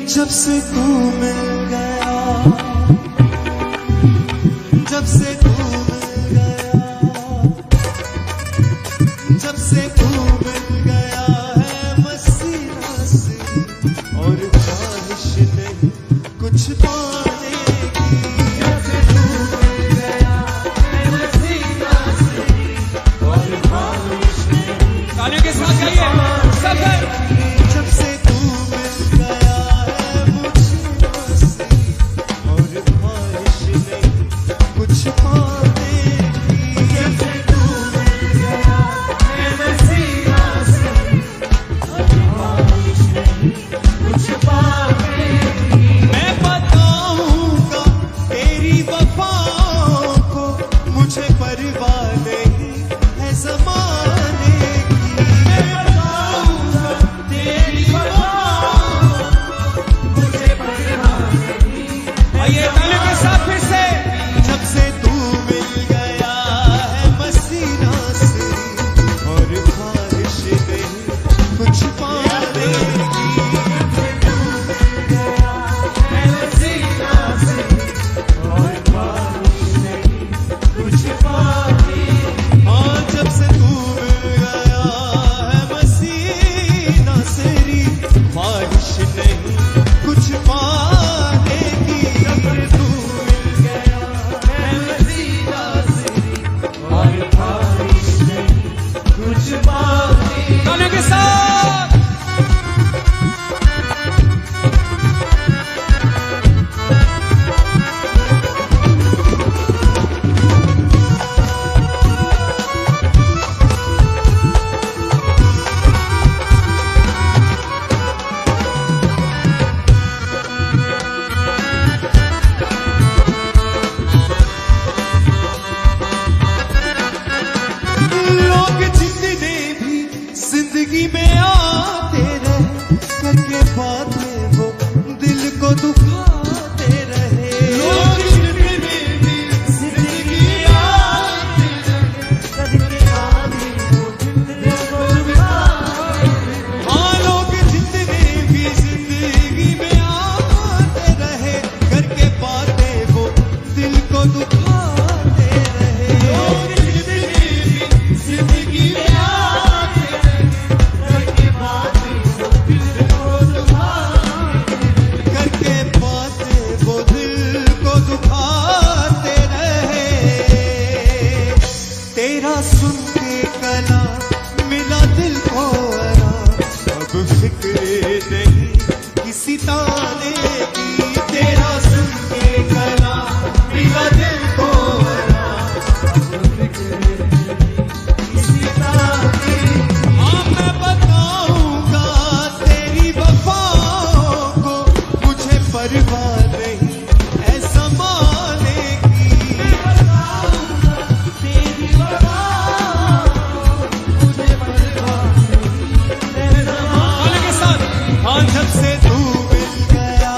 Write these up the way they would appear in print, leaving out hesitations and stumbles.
जब से तू मिल गया, जब से तू मिल गया, जब से तू मिल गया है मसीहा से और ख्वाहिश नहीं कुछ पाने की। जब से तू मिल गया है मसीहा से और ख्वाहिश नहीं। तालियों के साथ गाइए सब। जब से तू मिल गया है मुझे से और ख्वाहिश नहीं कुछ पाने की। जब से तू मिल गया है मसीहा से और ख्वाहिश नहीं कुछ पाने की। मैं बताऊंगा तेरी वफाओं को, मुझे परवाह नहीं है ज़माने की। मैं बताऊंगा तेरी वफाओं को, मुझे परवाह नहीं है। आइए तालियों के साथ फिर से। जब से तू मिल गया है मसीहा से और ख्वाहिश नहीं कुछ पाने की। जब से तू मिल गया है मसीहा से और ख्वाहिश नहीं कुछ पाने की। हाँ, जब से तू मिल गया है मसीहा से ख्वाहिश नहीं कुछ पाने की। जब से तू मिल गया है मसीहा से और ख्वाहिश नहीं कुछ पाने की। तालियों के साथ। लोग जितने भी जिंदगी में आते रहे, करके बातें वो दिल को दुखाते रहे। लोग जितने भी जिंदगी में आते रहे, करके बातें वो दिल को दुखाते रहे। हाँ, लोग जितने भी जिंदगी में आते रहे, करके बातें वो दिल को दुखाते रहे। लोग जितने भी जिंदगी में आते रहे, करके बातें वो दिल को दुखाते रहे। करके बातें वो दिल को दुखाते रहे। तेरा सुन के कलाम मिला दिल को आराम, अब फिक्र नहीं किसी ताने की। तेरा सुन के कलाम मिला दिल को आराम, अब फिक्र नहीं किसी ताने की। हाँ, मैं बताऊंगा तेरी वफाओं को, मुझे परवाह नहीं है ज़माने की। मैं बताऊंगा तेरी वफाओं को, मुझे परवाह नहीं है ज़माने तालियों के साथ। की। हाँ, जब से तू मिल गया,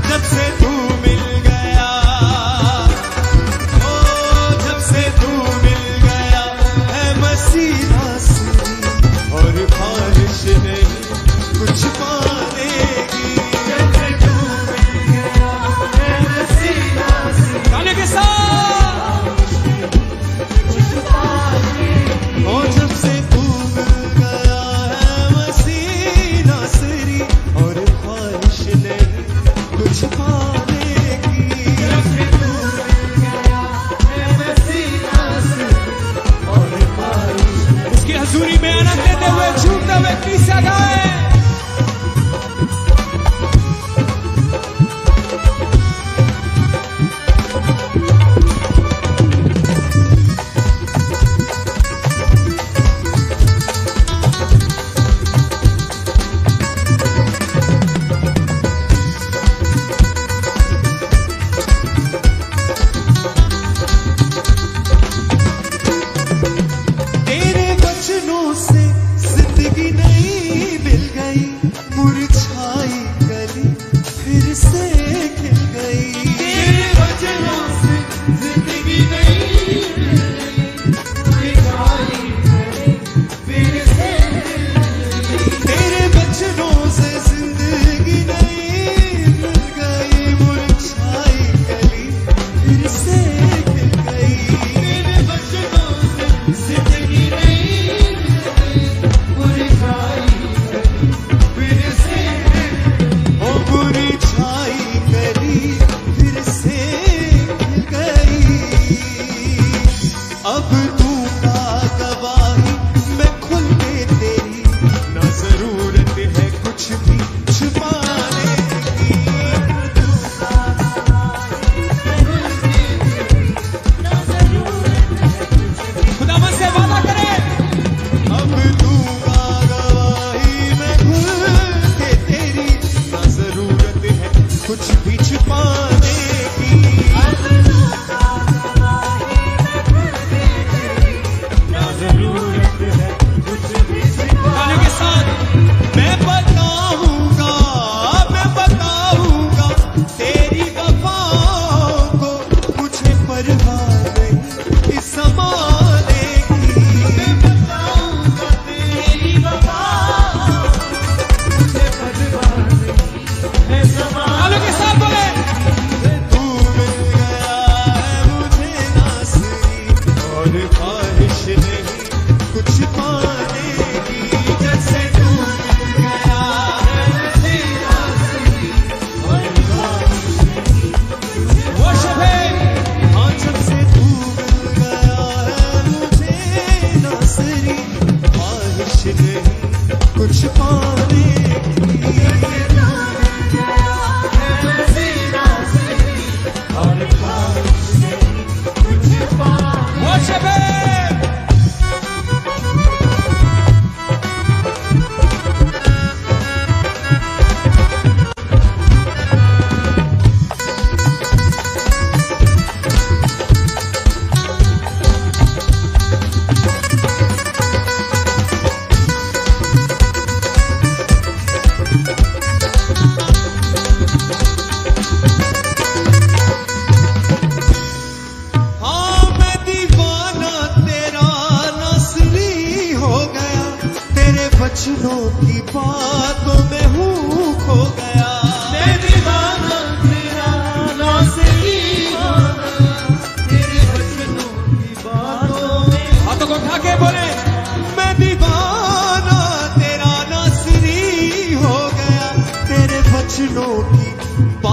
जब से तू मिल गया, ओ जब से तू मिल गया है मसीहा से और ख्वाहिश नहीं कुछ पाने की। जब से तू मिल गया है मसीहा से तालियों के साथ। कुछ पाने की। ओ जब से तू मिल गया है मसीहा से और ख्वाहिश नहीं कुछ पाने की। जब से तू मिल गया है मसीहा से और ख्वाहिश नहीं। उसकी हजूरी में आनंद लेते हुए झूमते हुए पीछे गाए।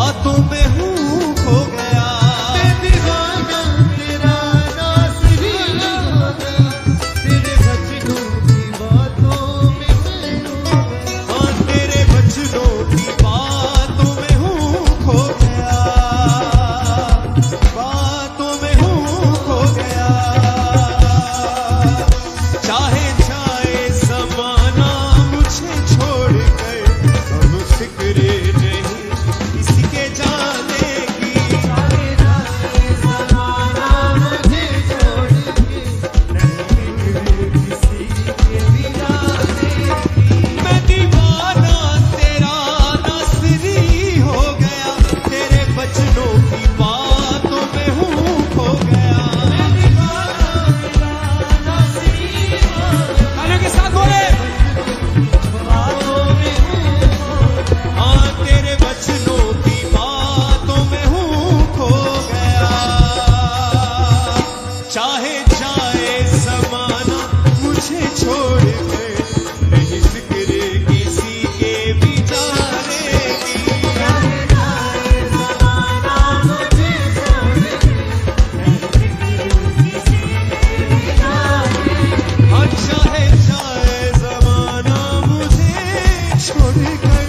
बातों में हूँ खो गया। मैं दीवाना तेरा नाज़री हो गया, तेरे वचनों की बातों में मैं खो गया। हाँ तेरे वचनों की बातों में हूँ खो गया, बातों में हूँ खो गया। चाहे जाए ज़माना मुझे छोड़कर, अब फिक्र नहीं किसके जाने की। चाहे जाए ज़माना मुझे छोड़ के, नहीं किसी के भी जाने की। मैं दीवाना तेरा नाज़री हो गया, तेरे वचनों की बातों में हूँ खो गया। मैं दीवाना तेरा नाज़री हो गया, तालियों के साथ बोले बातों में हूँ हाँ तेरे वचनों की बातों में हूँ खो गया। चाहे जाए ज़माना मुझे छोड़ के, नहीं फिक्र किसी के भी जाने की। चाहे जाए ज़माना मुझे छोड़ के, नहीं किसी के भी जाने की। हाँ चाहे जाए ज़माना मुझे छोड़कर,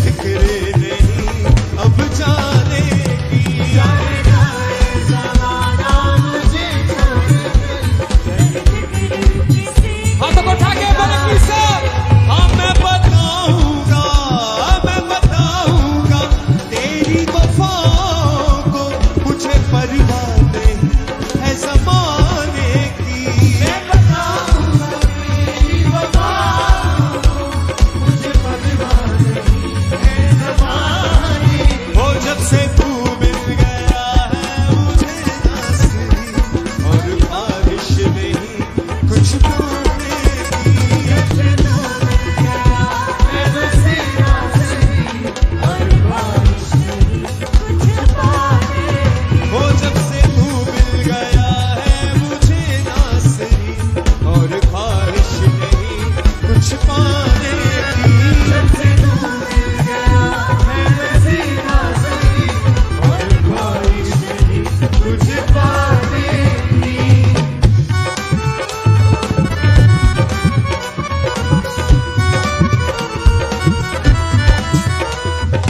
फिक्र नहीं अब जाने की। चाहे जाए ज़माना मुझे छोड़ के, नहीं किसी हाथों को उठा के बोले प्लीज सर। हाँ मैं बताऊंगा तेरी वफाओं को, मुझे परवाह नहीं है ज़माने की। मैं बताऊंगा तेरी वफाओं को, मुझे परवाह नहीं है ज़माने की। वो जब से तू मिल गया है मुझे नाज़री, और बारिश नहीं कुछ पाने की। जब से तू मिल गया मैं तुझसे नाज़री, और बारिश नहीं कुछ पाने की। वो जब से तू मिल गया है मुझे नाज़री, और बारिश नहीं कुछ पाने की। जब से तू मिल गया मैं तुझसे नाज़री, और बारिश नहीं कुछ पाने की।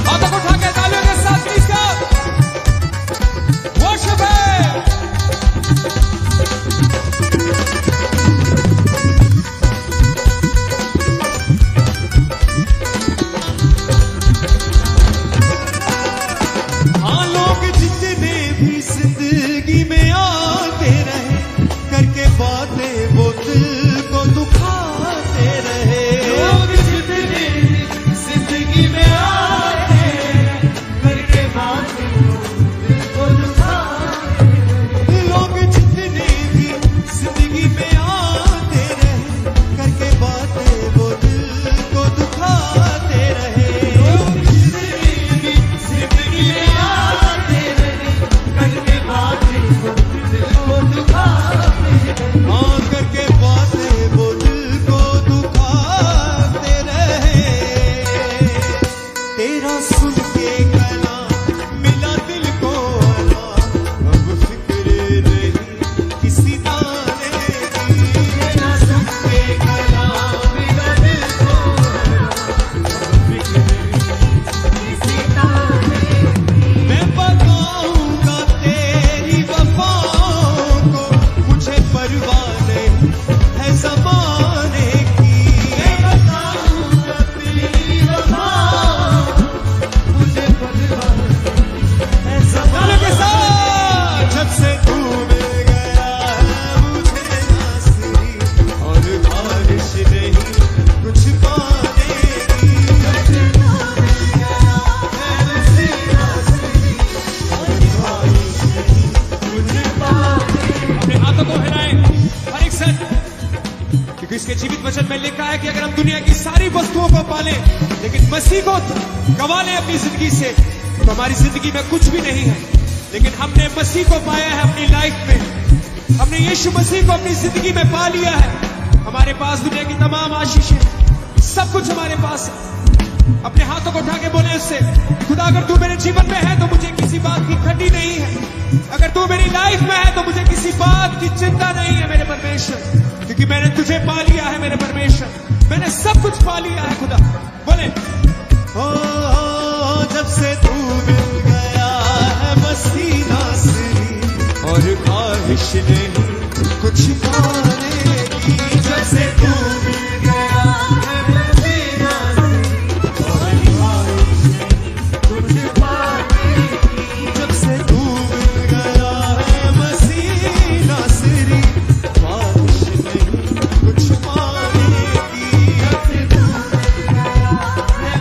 हाथों को उठा के तालियों के साथ प्लीज सर। वर्शिप है हाँ लोग जितने भी जिंदगी में आते रहे, करके बातें वो दिल को दुखाते रहे। लोग जितने भी जिंदगी में आते हैं, करके बातें दिल को दुखाते हैं। लोग जितने भी जिंदगी में आते रहे, करके बातें वो दिल को दुखाते रहे। लोग जितने भी जिंदगी में आते हैं, करके बातें दिल को दुखाते हैं। हाँ करके बातें वो दिल को दुखाते रहे। तेरा सुन के कलाम मिला दिल को आराम, अब फिक्र नहीं किसी दाने की। तेरा सुन के कलाम मेरा दिल को फिक्र किसी ताने की। मैं बताऊंगा तेरी वफाओं को, मुझे परवाह नहीं है ज़माने की। मैं बताऊंगा तेरी वफाओं को, मुझे परवाह नहीं है तालियों के ज़माने साथ। जब से तू मिल गया है मुझे नाज़री, और बारिश नहीं कुछ पाने की। जब से तू मिल गया मैं तुझसे नाज़री, और बारिश नहीं मुझे पाने की। अपने हाथों को हिलाएं हर एक सन, क्योंकि इसके जीवित वचन में लिखा है कि अगर हम दुनिया की सारी वस्तुओं को पालें लेकिन मसीह को गवा लें अपनी जिंदगी से, तो हमारी जिंदगी में कुछ भी नहीं है। लेकिन हमने मसीह को पाया है अपनी लाइफ में, हमने यीशु मसीह को अपनी जिंदगी में पा लिया है। हमारे पास दुनिया की तमाम आशीष है, सब कुछ हमारे पास है। अपने हाथों को उठा के बोले दिल से, खुदा अगर तू मेरे जीवन में है तो मुझे किसी बात की घटी नहीं है, अगर तू मेरी लाइफ में है तो मुझे किसी बात की चिंता नहीं है मेरे परमेश्वर, क्योंकि मैंने तुझे पा लिया है मेरे परमेश्वर, मैंने सब कुछ पा लिया है खुदा। बोले ओ जब से तू मिल गया है मसीह नासरी, और ख्वाहिश नहीं कुछ पाने की, जब से तू मिल गया है मसीह नासरी, और ख्वाहिश नहीं कुछ पाने की, जब से तू मिल गया है मसीह नासरी, ख्वाहिश नहीं कुछ पाने की, जब से तू मिल गया है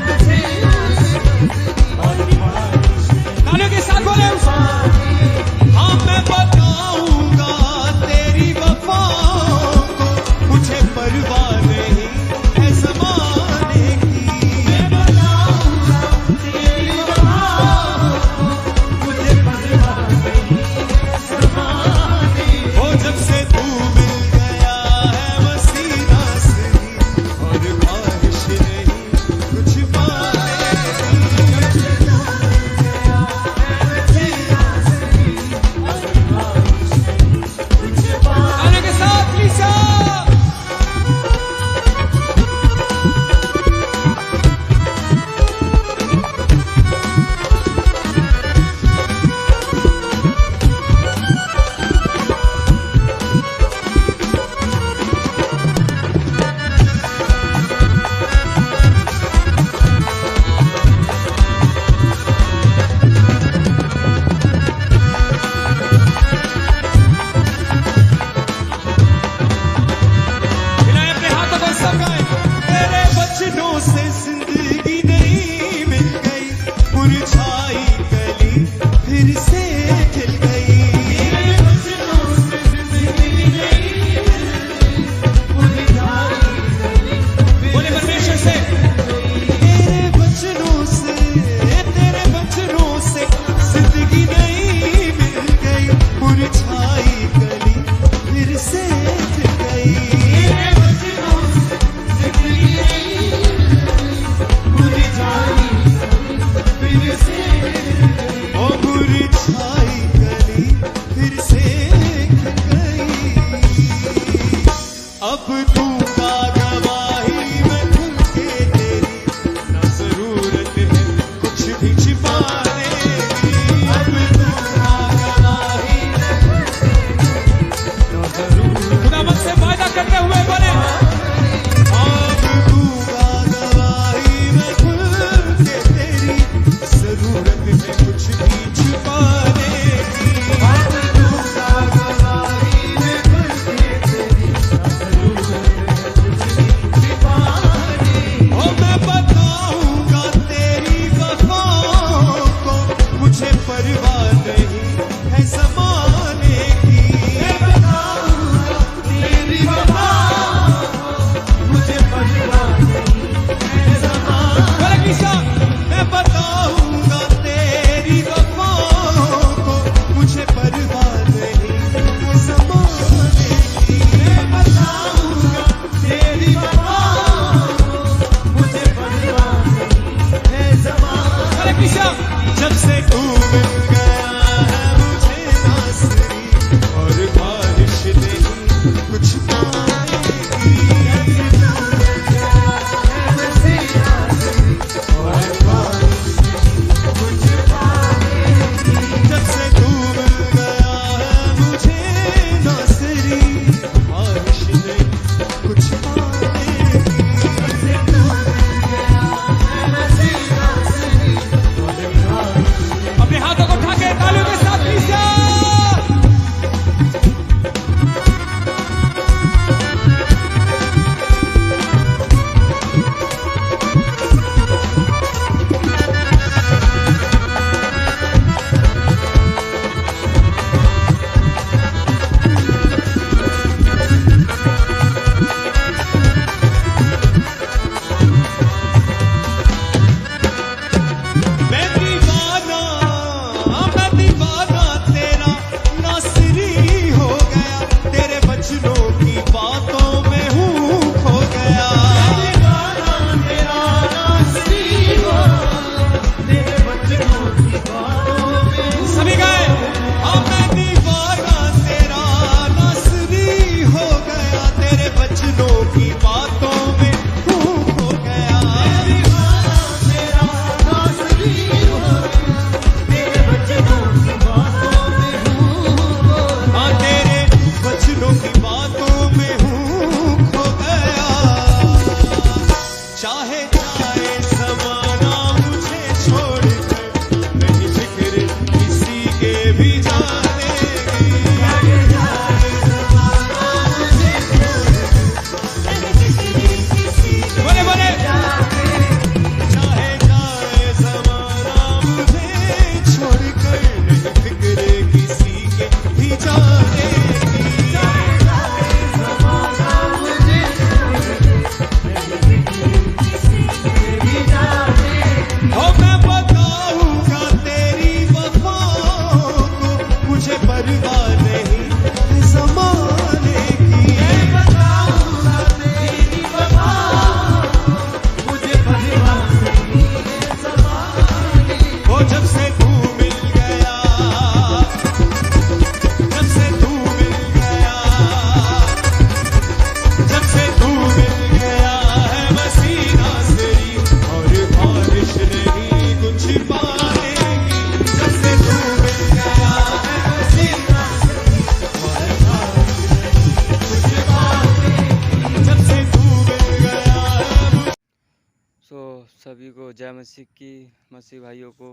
जय मसीह की। मसीह भाइयों को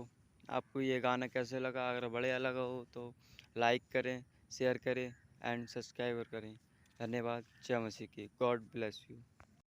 आपको ये गाना कैसे लगा? अगर बढ़िया लगा हो तो लाइक करें, शेयर करें एंड सब्सक्राइब करें। धन्यवाद। जय मसीह की। God bless you.